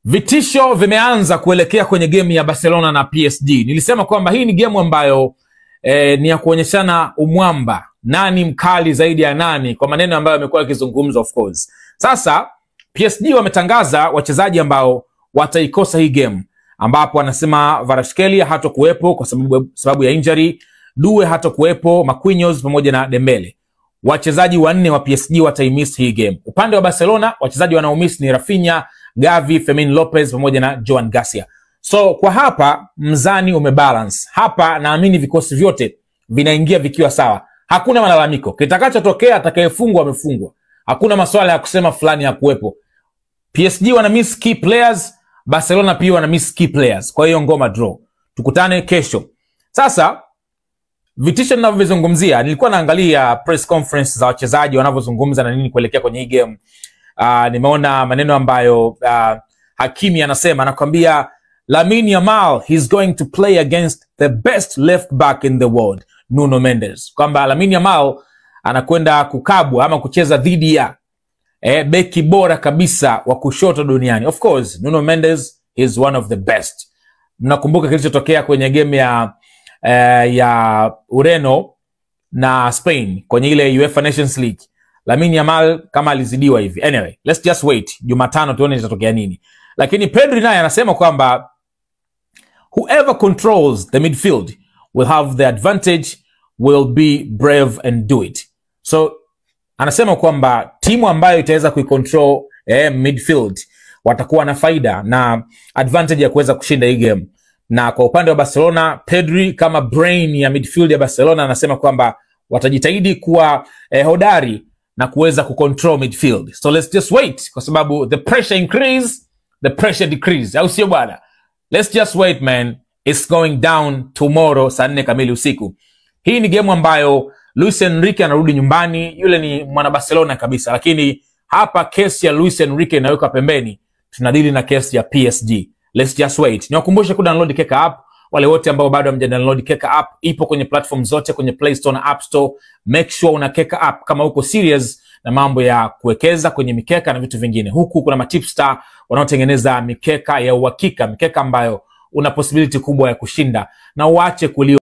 Vitisho vimeanza kuelekea kwenye game ya Barcelona na PSG. Nilisema kwamba hii ni game ambayo ni ya kuonyeshana umwamba, nani mkali zaidi ya nani, kwa maneno ambayo yamekuwa yakizungumzwa of course. Sasa PSG wametangaza wachezaji ambao wataikosa hii game, ambapo wanasema Kvaratskhelia hatakuwepo kwa sababu ya injury, Due hatakuwepo, Marquinhos pamoja na Dembele. Wachezaji wanne wa PSG wataimiss hii game. Upande wa Barcelona wachezaji wanaomiss ni Rafinha, Gavi, Fermin Lopez pamoja na Joan Garcia. So kwa hapa mzani umebalance. Hapa naamini vikosi vyote vinaingia vikiwa sawa. Hakuna malalamiko. Kitakachotokea atakayefungwa amefungwa. Hakuna maswala ya kusema fulani ya kuwepo. PSG wana miss key players, Barcelona pia wana miss key players. Kwa hiyo ngoma draw. Tukutane kesho. Sasa vitisho ninavyozungumzia, nilikuwa naangalia press conference za wachezaji wanavyozungumza na nini kuelekea kwenye hii game. Nimeona maneno ambayo Hakimi anasema, anakuambia Lamine Yamal he's going to play against the best left back in the world, Nuno Mendes. Kwamba Lamine Yamal anakwenda kukabwa ama kucheza dhidi ya beki bora kabisa wa kushoto duniani. Of course, Nuno Mendes is one of the best. Mnakumbuka kilichotokea kwenye game ya Ureno na Spain kwenye ile UEFA Nations League. Lamine Yamal kama alizidiwa hivi. Anyway, let's just wait. Jumatano tuone itatokea nini. Lakini Pedri naye anasema kwamba whoever controls the midfield will have the advantage, will be brave and do it. So anasema kwamba timu ambayo itaweza kuicontrol midfield watakuwa na faida na advantage ya kuweza kushinda hii game. Na kwa upande wa Barcelona, Pedri kama brain ya midfield ya Barcelona anasema kwamba watajitahidi kuwa hodari na kuweza kucontrol midfield. So let's just wait, kwa sababu the pressure increase, the pressure decrease. Au sio bwana? Let's just wait man. It's going down tomorrow saa 4 kamili usiku. Hii ni game ambayo Luis Enrique anarudi nyumbani. Yule ni mwana Barcelona kabisa, lakini hapa kesi ya Luis Enrique inaweka pembeni. Tunadili na kesi ya PSG. Let's just wait. Niwakumbushe kudownload Keka app. Wale wote ambao bado hamjadownload Keka app, ipo kwenye platform zote, kwenye Play Store na App Store. Make sure una Keka app kama uko serious na mambo ya kuwekeza kwenye mikeka na vitu vingine. Huku kuna matipstar wanaotengeneza mikeka ya uhakika, mikeka ambayo una possibility kubwa ya kushinda, na uache kulio